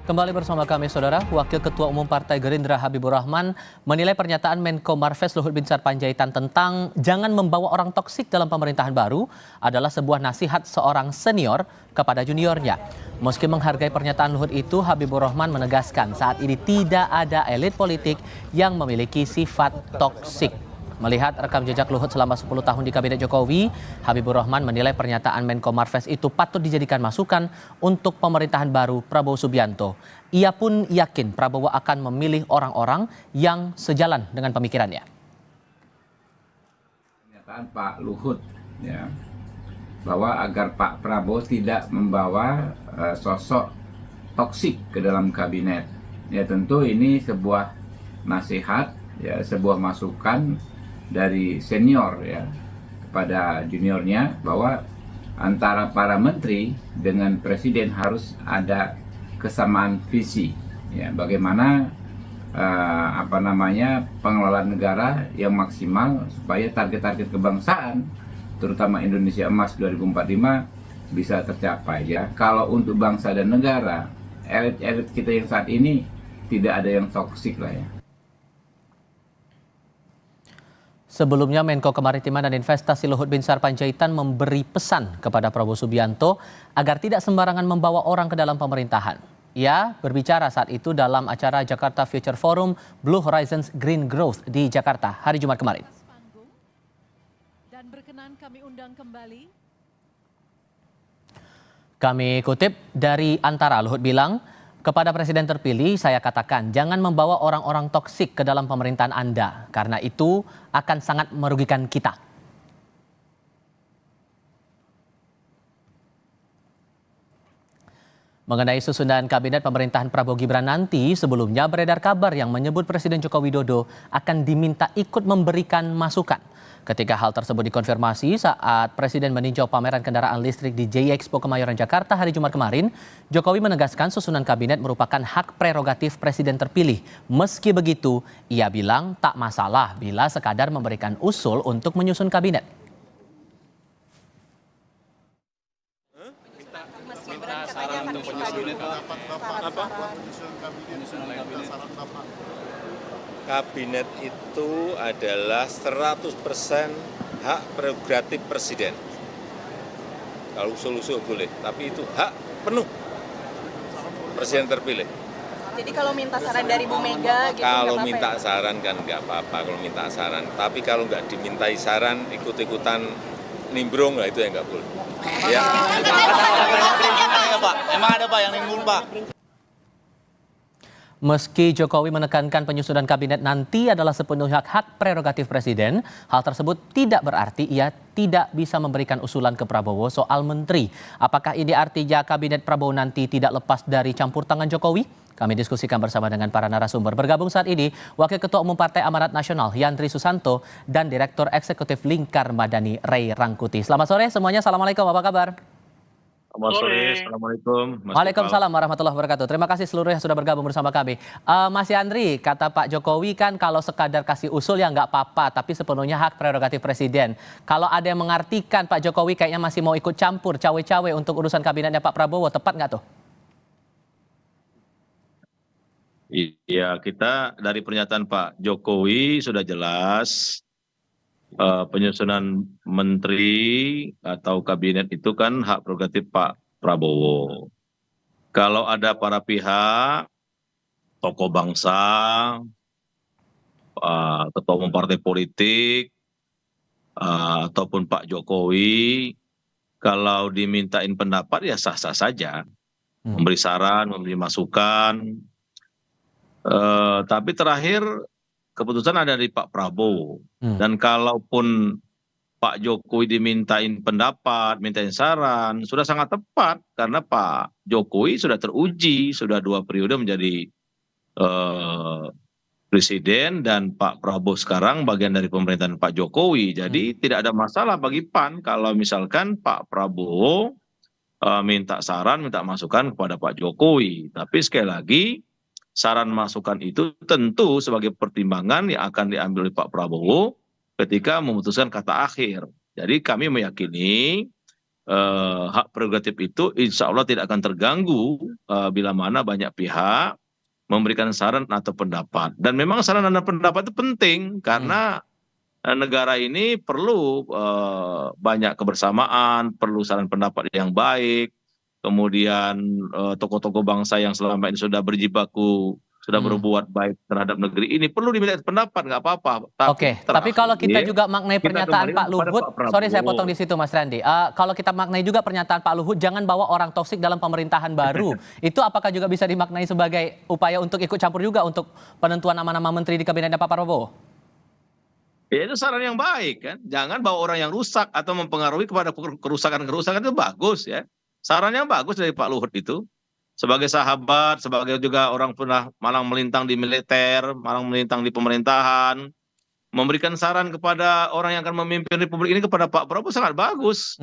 Kembali bersama kami, Saudara. Wakil Ketua Umum Partai Gerindra Habibur Rahman menilai pernyataan Menko Marves Luhut Binsar Panjaitan tentang jangan membawa orang toksik dalam pemerintahan baru adalah sebuah nasihat seorang senior kepada juniornya. Meski menghargai pernyataan Luhut itu, Habibur Rahman menegaskan saat ini tidak ada elit politik yang memiliki sifat toksik. Melihat rekam jejak Luhut selama 10 tahun di Kabinet Jokowi, Habibur Rahman menilai pernyataan Menko Marves itu patut dijadikan masukan untuk pemerintahan baru Prabowo Subianto. Ia pun yakin Prabowo akan memilih orang-orang yang sejalan dengan pemikirannya. Pernyataan Pak Luhut ya, bahwa agar Pak Prabowo tidak membawa sosok toksik ke dalam kabinet. Ya tentu ini sebuah nasihat, ya sebuah masukan dari senior ya kepada juniornya bahwa antara para menteri dengan presiden harus ada kesamaan visi ya, bagaimana pengelolaan negara yang maksimal supaya target-target kebangsaan terutama Indonesia Emas 2045 bisa tercapai ya. Kalau untuk bangsa dan negara, elit-elit kita yang saat ini tidak ada yang toksik lah ya. Sebelumnya, Menko Kemaritiman dan Investasi Luhut Binsar Panjaitan memberi pesan kepada Prabowo Subianto agar tidak sembarangan membawa orang ke dalam pemerintahan. Ia berbicara saat itu dalam acara Jakarta Future Forum Blue Horizons Green Growth di Jakarta hari Jumat kemarin. Dan berkenan kami undang kembali. Kami kutip dari Antara, Luhut bilang, kepada Presiden terpilih, saya katakan jangan membawa orang-orang toksik ke dalam pemerintahan Anda, karena itu akan sangat merugikan kita. Mengenai susunan kabinet pemerintahan Prabowo Gibran nanti, sebelumnya beredar kabar yang menyebut Presiden Joko Widodo akan diminta ikut memberikan masukan. Ketika hal tersebut dikonfirmasi saat Presiden meninjau pameran kendaraan listrik di Jaya Expo Kemayoran Jakarta hari Jumat kemarin, Jokowi menegaskan susunan kabinet merupakan hak prerogatif Presiden terpilih. Meski begitu, ia bilang tak masalah bila sekadar memberikan usul untuk menyusun kabinet. Kabinet itu adalah 100% hak prerogatif Presiden. Kalau usul-usul boleh, tapi itu hak penuh Presiden terpilih. Jadi kalau minta saran dari Bu Mega gitu kalau nggak minta apa-apa ya? saran kan nggak apa-apa kalau minta saran. Tapi kalau nggak dimintai saran, ikut-ikutan nimbrung lah itu yang nggak boleh. Ya. Emang ada Pak yang nimbrung Pak? Meski Jokowi menekankan penyusunan kabinet nanti adalah sepenuhnya hak prerogatif Presiden, hal tersebut tidak berarti ia tidak bisa memberikan usulan ke Prabowo soal menteri. Apakah ini artinya kabinet Prabowo nanti tidak lepas dari campur tangan Jokowi? Kami diskusikan bersama dengan para narasumber. Bergabung saat ini, Wakil Ketua Umum Partai Amanat Nasional Yandri Susanto dan Direktur Eksekutif Lingkar Madani Ray Rangkuti. Selamat sore semuanya, Assalamualaikum, apa kabar? Selamat sore, Assalamualaikum. Waalaikumsalam warahmatullahi wabarakatuh. Terima kasih seluruhnya sudah bergabung bersama kami. Mas Yandri, kata Pak Jokowi kan kalau sekadar kasih usul ya nggak apa-apa, tapi sepenuhnya hak prerogatif Presiden. Kalau ada yang mengartikan Pak Jokowi kayaknya masih mau ikut campur cawe-cawe untuk urusan kabinetnya Pak Prabowo, tepat nggak tuh? Iya, kita dari pernyataan Pak Jokowi sudah jelas penyusunan menteri atau kabinet itu kan hak prerogatif Pak Prabowo. Kalau ada para pihak, tokoh bangsa, ketua umum partai politik, ataupun Pak Jokowi, kalau dimintain pendapat ya sah-sah saja. Memberi saran, memberi masukan. Tapi terakhir keputusan ada di Pak Prabowo. Dan kalaupun Pak Jokowi dimintain pendapat, mintain saran, sudah sangat tepat karena Pak Jokowi sudah teruji, sudah 2 periode menjadi presiden dan Pak Prabowo sekarang bagian dari pemerintahan Pak Jokowi. Jadi tidak ada masalah bagi PAN kalau misalkan Pak Prabowo minta saran, minta masukan kepada Pak Jokowi. Tapi sekali lagi, saran masukan itu tentu sebagai pertimbangan yang akan diambil oleh Pak Prabowo ketika memutuskan kata akhir. Jadi kami meyakini hak prerogatif itu insya Allah tidak akan terganggu bila mana banyak pihak memberikan saran atau pendapat. Dan memang saran dan pendapat itu penting karena negara ini perlu banyak kebersamaan, perlu saran pendapat yang baik. Kemudian tokoh-tokoh bangsa yang selama ini sudah berjibaku, sudah berbuat baik terhadap negeri ini perlu diminta pendapat, nggak apa-apa. Oke, tapi kalau kita juga maknai kita pernyataan kembalikan Pak kepada Luhut, Pak Prabowo. sorry saya potong di situ Mas Randi. Kalau kita maknai juga pernyataan Pak Luhut, jangan bawa orang toksik dalam pemerintahan baru. Itu apakah juga bisa dimaknai sebagai upaya untuk ikut campur juga untuk penentuan nama-nama menteri di kabinetnya Pak Prabowo? Ya, itu saran yang baik kan. Jangan bawa orang yang rusak atau mempengaruhi kepada kerusakan-kerusakan itu bagus ya. Saran yang bagus dari Pak Luhut itu. Sebagai sahabat, sebagai juga orang pernah malang melintang di militer, malang melintang di pemerintahan, memberikan saran kepada orang yang akan memimpin Republik ini kepada Pak Prabowo sangat bagus.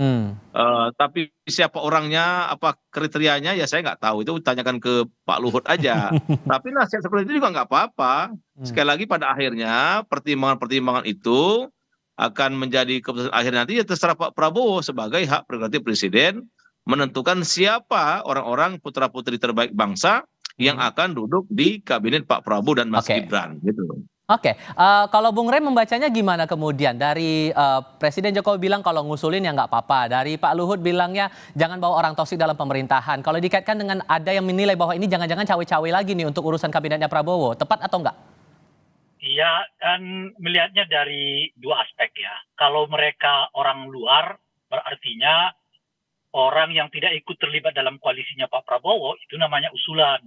Tapi siapa orangnya, apa kriterianya, ya saya nggak tahu. Itu tanyakan ke Pak Luhut aja. Tapi nasihat seperti itu juga nggak apa-apa. Sekali lagi pada akhirnya pertimbangan-pertimbangan itu akan menjadi keputusan akhir nanti ya terserah Pak Prabowo sebagai hak prerogatif presiden menentukan siapa orang-orang putra-putri terbaik bangsa yang akan duduk di kabinet Pak Prabowo dan Mas Gibran gitu. Oke, kalau Bung Rey membacanya gimana kemudian? Dari Presiden Jokowi bilang kalau ngusulin ya nggak apa-apa. Dari Pak Luhut bilangnya jangan bawa orang toksik dalam pemerintahan. Kalau dikaitkan dengan ada yang menilai bahwa ini jangan-jangan cawe-cawe lagi nih untuk urusan kabinetnya Prabowo. Tepat atau enggak? Iya, dan melihatnya dari dua aspek ya. Kalau mereka orang luar, berartinya orang yang tidak ikut terlibat dalam koalisinya Pak Prabowo, itu namanya usulan.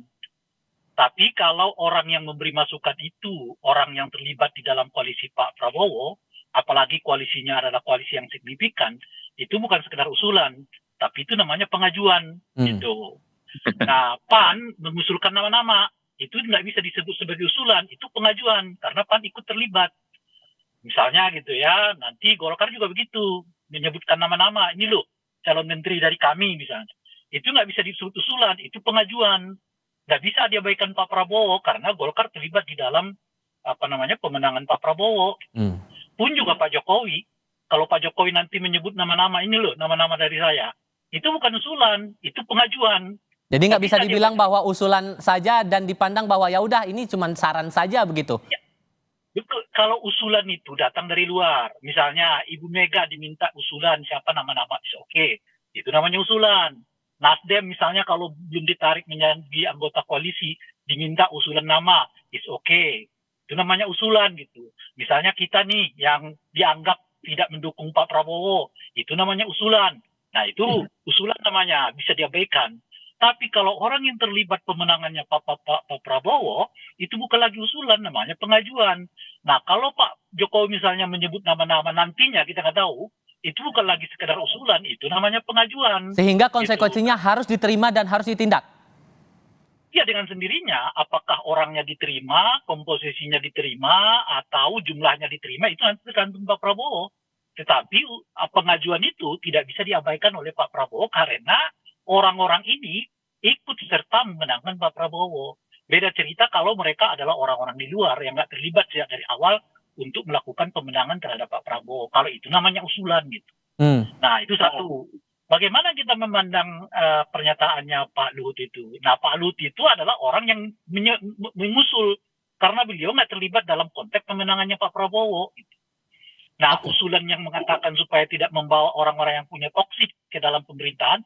Tapi kalau orang yang memberi masukan itu, orang yang terlibat di dalam koalisi Pak Prabowo, apalagi koalisinya adalah koalisi yang signifikan, itu bukan sekedar usulan, tapi itu namanya pengajuan. Gitu. Nah, PAN mengusulkan nama-nama, itu nggak bisa disebut sebagai usulan, itu pengajuan, karena PAN ikut terlibat. Misalnya gitu ya, nanti Golkar juga begitu, menyebutkan nama-nama, ini loh, calon menteri dari kami misalnya. Itu nggak bisa disebut usulan, itu pengajuan. Nggak bisa diabaikan Pak Prabowo karena Golkar terlibat di dalam pemenangan Pak Prabowo. Pun juga Pak Jokowi, kalau Pak Jokowi nanti menyebut nama-nama ini loh, nama-nama dari saya, itu bukan usulan, itu pengajuan. Jadi nggak bisa dibilang bahwa usulan saja dan dipandang bahwa ya udah ini cuma saran saja begitu. Ya. Kalau usulan itu datang dari luar, misalnya Ibu Mega diminta usulan siapa nama-nama, oke, itu namanya usulan. Nasdem misalnya kalau belum ditarik menjadi anggota koalisi, diminta usulan nama, oke, itu namanya usulan gitu. Misalnya kita nih yang dianggap tidak mendukung Pak Prabowo, itu namanya usulan. Nah itu usulan namanya, bisa diabaikan. Tapi kalau orang yang terlibat pemenangannya Pak Prabowo, itu bukan lagi usulan, namanya pengajuan. Nah, kalau Pak Jokowi misalnya menyebut nama-nama nantinya, kita nggak tahu, itu bukan lagi sekedar usulan, itu namanya pengajuan. Sehingga konsekuensinya harus diterima dan harus ditindak. Ya, dengan sendirinya, apakah orangnya diterima, komposisinya diterima, atau jumlahnya diterima, itu nanti tergantung Pak Prabowo. Tetapi pengajuan itu tidak bisa diabaikan oleh Pak Prabowo karena orang-orang ini ikut serta memenangkan Pak Prabowo. Beda cerita kalau mereka adalah orang-orang di luar yang nggak terlibat sejak dari awal untuk melakukan pemenangan terhadap Pak Prabowo. Kalau itu namanya usulan gitu. Nah itu satu. Bagaimana kita memandang pernyataannya Pak Luhut itu? Nah Pak Luhut itu adalah orang yang mengusul karena beliau nggak terlibat dalam konteks pemenangannya Pak Prabowo. Gitu. Nah, usulan yang mengatakan supaya tidak membawa orang-orang yang punya toksik ke dalam pemerintahan,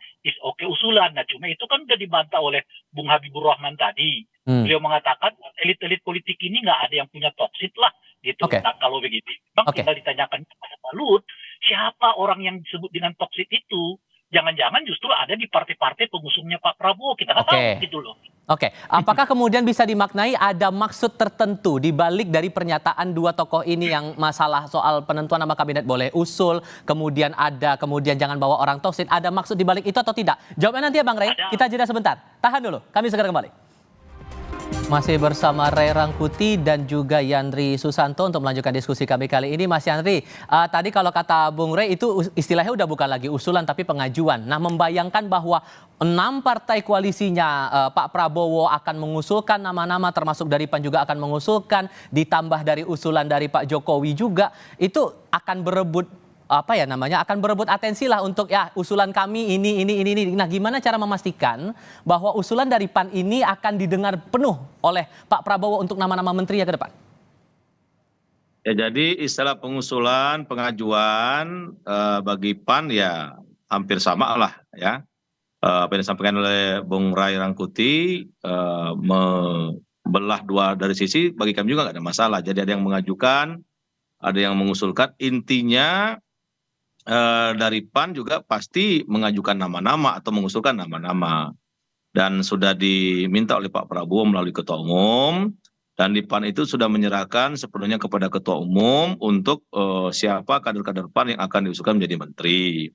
usulan. Nah, cuma itu kan sudah dibantah oleh Bung Habibur Rahman tadi. Beliau mengatakan elit-elit politik ini nggak ada yang punya toksik lah, gitu. Nah, kalau begitu, tinggal ditanyakan kepada Pak Luhut, siapa orang yang disebut dengan toksik itu? Jangan-jangan justru ada di partai-partai pengusungnya Pak Prabowo, kita nggak tahu gitu loh. Apakah kemudian bisa dimaknai ada maksud tertentu di balik dari pernyataan dua tokoh ini yang masalah soal penentuan nama kabinet boleh usul, kemudian jangan bawa orang toksik, ada maksud di balik itu atau tidak? Jawabnya nanti ya Bang Rey, kita jeda sebentar. Tahan dulu, kami segera kembali. Masih bersama Rey Rangkuti dan juga Yandri Susanto untuk melanjutkan diskusi kami kali ini. Mas Yandri, tadi kalau kata Bung Rey itu istilahnya udah bukan lagi usulan tapi pengajuan. Nah, membayangkan bahwa 6 partai koalisinya Pak Prabowo akan mengusulkan nama-nama, termasuk dari PAN juga akan mengusulkan, ditambah dari usulan dari Pak Jokowi juga, itu akan berebut apa ya namanya, akan berebut atensi lah untuk ya usulan kami ini. Nah, gimana cara memastikan bahwa usulan dari PAN ini akan didengar penuh oleh Pak Prabowo untuk nama-nama menteri ya ke depan? Ya, jadi istilah pengusulan, pengajuan bagi PAN ya hampir sama lah ya. Apa yang disampaikan oleh Bung Ray Rangkuti membelah dua dari sisi, bagi kami juga nggak ada masalah. Jadi ada yang mengajukan, ada yang mengusulkan. Intinya dari PAN juga pasti mengajukan nama-nama atau mengusulkan nama-nama. Dan sudah diminta oleh Pak Prabowo melalui Ketua Umum. Dan di PAN itu sudah menyerahkan sepenuhnya kepada Ketua Umum untuk siapa kader-kader PAN yang akan diusulkan menjadi menteri.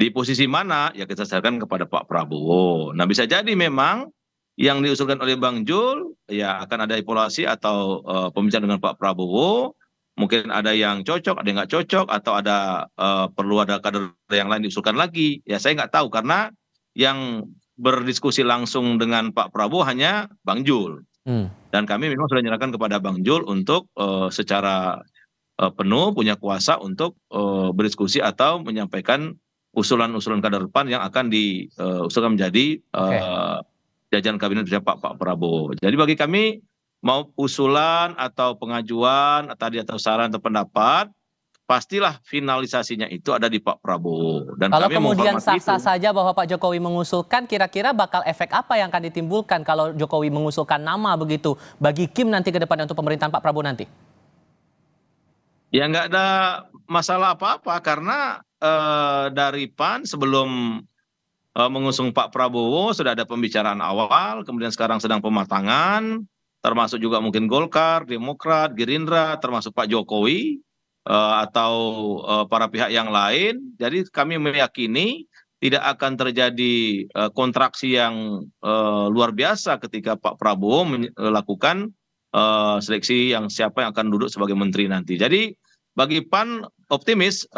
Di posisi mana ya kita serahkan kepada Pak Prabowo. Nah, bisa jadi memang yang diusulkan oleh Bang Jul ya akan ada evaluasi atau pembicaraan dengan Pak Prabowo. Mungkin ada yang cocok, ada yang nggak cocok, atau ada perlu ada kader yang lain diusulkan lagi. Ya saya nggak tahu karena yang berdiskusi langsung dengan Pak Prabowo hanya Bang Jul. Dan kami memang sudah menyerahkan kepada Bang Jul untuk secara penuh punya kuasa untuk berdiskusi atau menyampaikan usulan-usulan kader PAN yang akan diusulkan menjadi jajaran kabinet Pak Prabowo. Jadi bagi kami mau usulan atau pengajuan tadi atau saran atau pendapat, pastilah finalisasinya itu ada di Pak Prabowo. Dan Kalau kami kemudian menghormati sah-sah itu. saja bahwa Pak Jokowi mengusulkan, kira-kira bakal efek apa yang akan ditimbulkan kalau Jokowi mengusulkan nama begitu bagi Kim nanti ke depan untuk pemerintahan Pak Prabowo nanti? Ya nggak ada masalah apa-apa karena dari PAN sebelum mengusung Pak Prabowo sudah ada pembicaraan awal, kemudian sekarang sedang pematangan, termasuk juga mungkin Golkar, Demokrat, Gerindra, termasuk Pak Jokowi atau para pihak yang lain. Jadi kami meyakini tidak akan terjadi kontraksi yang luar biasa ketika Pak Prabowo melakukan seleksi yang siapa yang akan duduk sebagai menteri nanti. Jadi bagi PAN optimis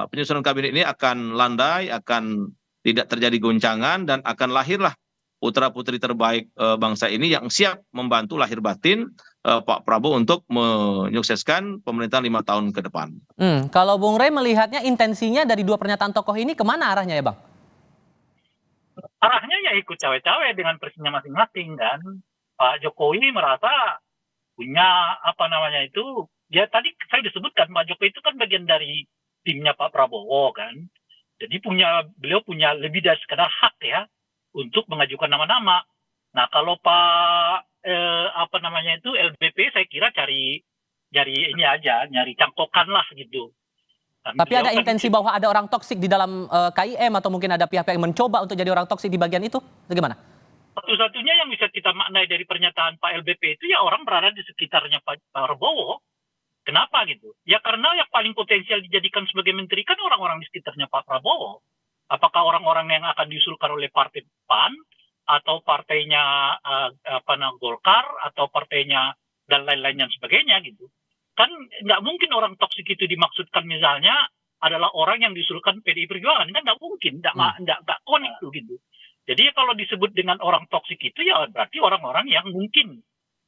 penyusunan kabinet ini akan landai, akan tidak terjadi goncangan, dan akan lahirlah putra-putri terbaik bangsa ini yang siap membantu lahir batin Pak Prabowo untuk menyukseskan pemerintahan 5 tahun ke depan. Kalau Bung Rey melihatnya intensinya dari dua pernyataan tokoh ini kemana arahnya ya Bang? Arahnya ya ikut cawe-cawe dengan versinya masing-masing kan. Pak Jokowi merasa punya apa namanya itu, ya tadi saya disebutkan Pak Jokowi itu kan bagian dari timnya Pak Prabowo kan. Jadi beliau punya lebih dari sekedar hak ya untuk mengajukan nama-nama. Nah kalau Pak apa namanya itu LBP saya kira cari ini aja, nyari cangkokan lah gitu. Dan Tapi ada beliau kan intensi bahwa ada orang toksik di dalam KIM atau mungkin ada pihak-pihak yang mencoba untuk jadi orang toksik di bagian itu? Bagaimana? satu-satunya yang bisa kita maknai dari pernyataan Pak LBP itu ya orang berada di sekitarnya Pak Prabowo. Kenapa gitu? Ya karena yang paling potensial dijadikan sebagai menteri kan orang-orang di sekitarnya Pak Prabowo. Apakah orang-orang yang akan diusulkan oleh partai PAN atau partainya Golkar atau partainya dan lain-lain yang sebagainya gitu. Kan nggak mungkin orang toksik itu dimaksudkan misalnya adalah orang yang diusulkan PDI Perjuangan, kan nggak mungkin, nggak connect tuh gitu. Jadi kalau disebut dengan orang toksik itu ya berarti orang-orang yang mungkin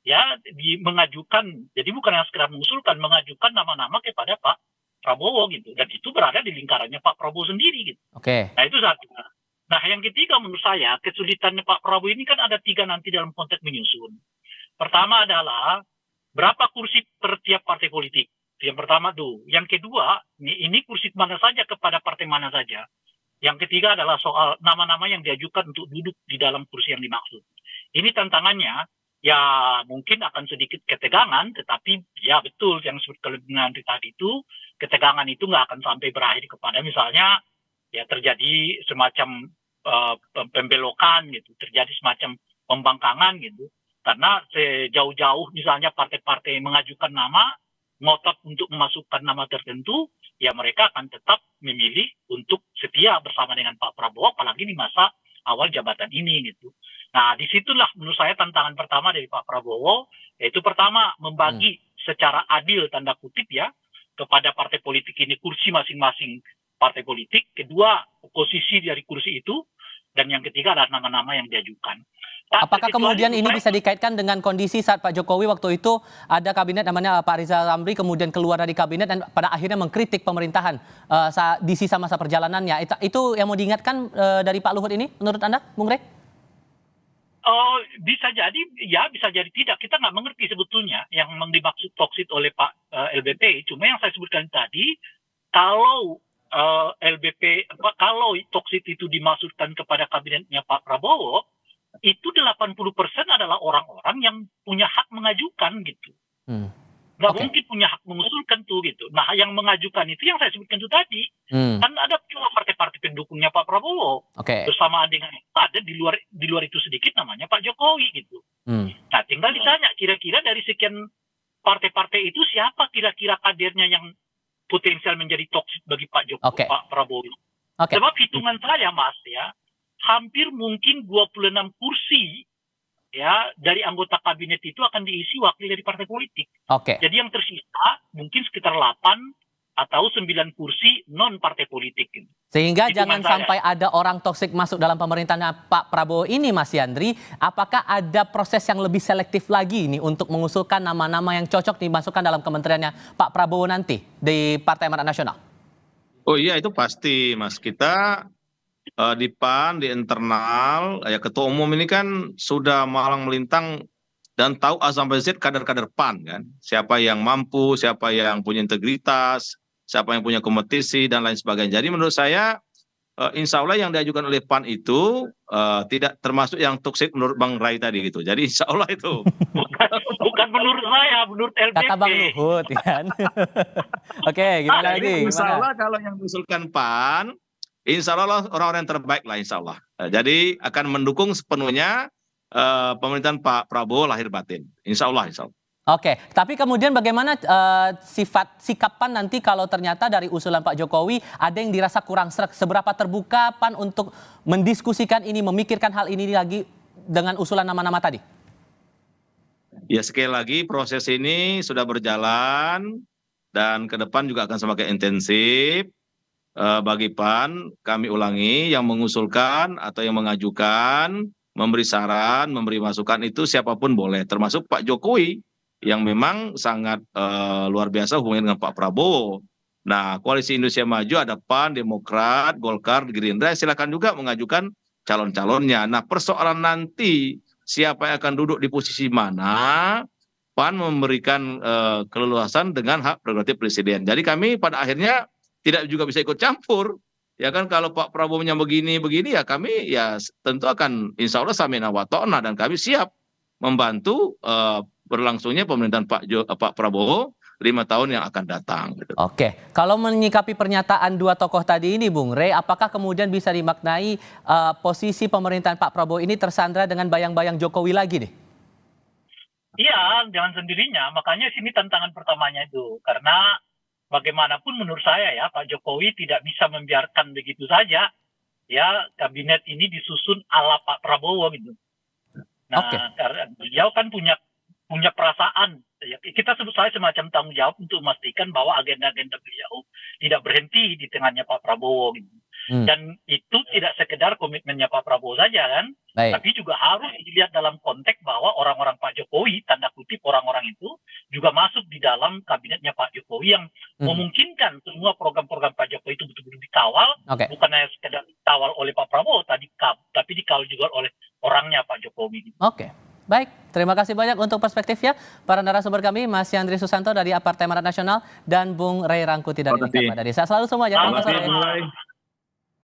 ya mengajukan, jadi bukan yang sekedar mengusulkan, mengajukan nama-nama kepada Pak Prabowo gitu, dan itu berada di lingkarannya Pak Prabowo sendiri gitu. Oke. Nah itu satu. Nah yang ketiga menurut saya kesulitannya Pak Prabowo ini kan ada 3 nanti dalam konteks menyusun. Pertama adalah berapa kursi per tiap partai politik. Yang pertama tuh. Yang kedua ini kursi mana saja kepada partai mana saja. Yang ketiga adalah soal nama-nama yang diajukan untuk duduk di dalam kursi yang dimaksud. Ini tantangannya. Ya mungkin akan sedikit ketegangan, tetapi ya betul yang disebut kelebihan tadi itu, ketegangan itu nggak akan sampai berakhir kepada misalnya ya terjadi semacam pembelokan gitu, terjadi semacam pembangkangan gitu. Karena sejauh-jauh misalnya partai-partai mengajukan nama, ngotot untuk memasukkan nama tertentu, ya mereka akan tetap memilih untuk setia bersama dengan Pak Prabowo, apalagi di masa awal jabatan ini gitu. Nah, disitulah menurut saya tantangan pertama dari Pak Prabowo, yaitu pertama membagi secara adil tanda kutip ya kepada partai politik ini kursi masing-masing partai politik. Kedua, posisi dari kursi itu, dan yang ketiga adalah nama-nama yang diajukan. Apakah terkecuali kemudian ini supaya- bisa dikaitkan dengan kondisi saat Pak Jokowi waktu itu ada kabinet namanya Pak Rizal Ramli kemudian keluar dari kabinet dan pada akhirnya mengkritik pemerintahan di sisa masa perjalanannya. Itu yang mau diingatkan dari Pak Luhut ini menurut Anda, Bung Rey? Oh, bisa jadi, ya bisa jadi tidak. Kita nggak mengerti sebetulnya yang memang dimaksud toksit oleh Pak LBP. Cuma yang saya sebutkan tadi, kalau kalau toksit itu dimaksudkan kepada kabinetnya Pak Prabowo, itu 80% adalah orang-orang yang punya hak mengajukan gitu. Nggak Oke. mungkin punya hak mengusulkan tuh gitu. Nah, yang mengajukan itu yang saya sebutkan itu tadi. Kan ada cuma partai-partai pendukungnya Pak Prabowo. Oke. Bersamaan dengan itu ada di luar itu sedikit namanya Pak Jokowi gitu. Nah, tinggal ditanya kira-kira dari sekian partai-partai itu siapa kira-kira kadernya yang potensial menjadi toksik bagi Pak Jokowi, Oke. Pak Prabowo. Oke. Sebab hitungan saya, Mas, ya, hampir mungkin 26 kursi ya dari anggota kabinet itu akan diisi wakil dari partai politik. Oke. Jadi yang tersisa mungkin sekitar 8 atau 9 kursi non partai politik. Gitu. Sehingga Hitungan jangan saya. sampai ada orang toksik masuk dalam pemerintahan Pak Prabowo ini, Mas Yandri. Apakah ada proses yang lebih selektif lagi nih untuk mengusulkan nama-nama yang cocok dimasukkan dalam kementeriannya Pak Prabowo nanti di Partai Amanat Nasional? Oh iya itu pasti Mas. Kita di PAN, di internal, ya ketua umum ini kan sudah malang melintang dan tahu A sampai Z kader-kader PAN kan. Siapa yang mampu, siapa yang punya integritas, siapa yang punya kompetisi dan lain sebagainya. Jadi menurut saya insya Allah yang diajukan oleh PAN itu tidak termasuk yang toksik menurut Bang Ray tadi gitu. Jadi insya Allah itu. Bukan menurut saya, menurut LBP. Kata Bang Luhut kan. Oke, gimana lagi? Insya Gimana? Allah kalau yang diusulkan PAN, insya Allah orang-orang yang terbaik lah insya Allah. Jadi akan mendukung sepenuhnya pemerintahan Pak Prabowo lahir batin. Insya Allah, insya Allah. Oke, tapi kemudian bagaimana sikap PAN nanti kalau ternyata dari usulan Pak Jokowi ada yang dirasa kurang sreg? Seberapa terbuka PAN untuk mendiskusikan ini, memikirkan hal ini lagi dengan usulan nama-nama tadi? Ya sekali lagi proses ini sudah berjalan dan ke depan juga akan semakin intensif. Bagi PAN, kami ulangi, yang mengusulkan atau yang mengajukan, memberi saran, memberi masukan itu siapapun boleh, termasuk Pak Jokowi yang memang sangat luar biasa hubungan dengan Pak Prabowo. Nah, Koalisi Indonesia Maju ada PAN, Demokrat, Golkar, Gerindra, silakan juga mengajukan calon-calonnya. Nah, persoalan nanti siapa yang akan duduk di posisi mana, PAN memberikan keleluasan dengan hak prerogatif presiden. Jadi kami pada akhirnya tidak juga bisa ikut campur. Ya kan kalau Pak Prabowo-nya begini ya kami ya tentu akan insya Allah samina wa ta'na dan kami siap membantu berlangsungnya pemerintahan Pak Prabowo 5 tahun yang akan datang. Gitu. Oke, kalau menyikapi pernyataan dua tokoh tadi ini, Bung Rey, apakah kemudian bisa dimaknai posisi pemerintahan Pak Prabowo ini tersandra dengan bayang-bayang Jokowi lagi nih? Iya, jangan sendirinya. Makanya sini tantangan pertamanya itu. Karena bagaimanapun menurut saya ya, Pak Jokowi tidak bisa membiarkan begitu saja ya kabinet ini disusun ala Pak Prabowo gitu. Nah, karena beliau kan punya perasaan. Ya, kita sebut saya semacam tanggung jawab untuk memastikan bahwa agenda-agenda beliau tidak berhenti di tengahnya Pak Prabowo gitu. Dan itu tidak sekedar komitmennya Pak Prabowo saja kan, tapi juga harus dilihat dalam konteks bahwa orang-orang Pak Jokowi, tanda kutip orang-orang itu juga masuk di dalam kabinetnya Pak Jokowi yang memungkinkan semua program-program Pak Jokowi itu betul-betul dikawal, bukan hanya sekedar dikawal oleh Pak Prabowo tapi dikawal juga oleh orangnya Pak Jokowi. Oke. Baik, terima kasih banyak untuk perspektifnya para narasumber kami, Mas Yandri Susanto dari Partai Amanat Nasional dan Bung Rey Rangkuti dari Ikatan Madani. Saya selalu semua, jangan lupa.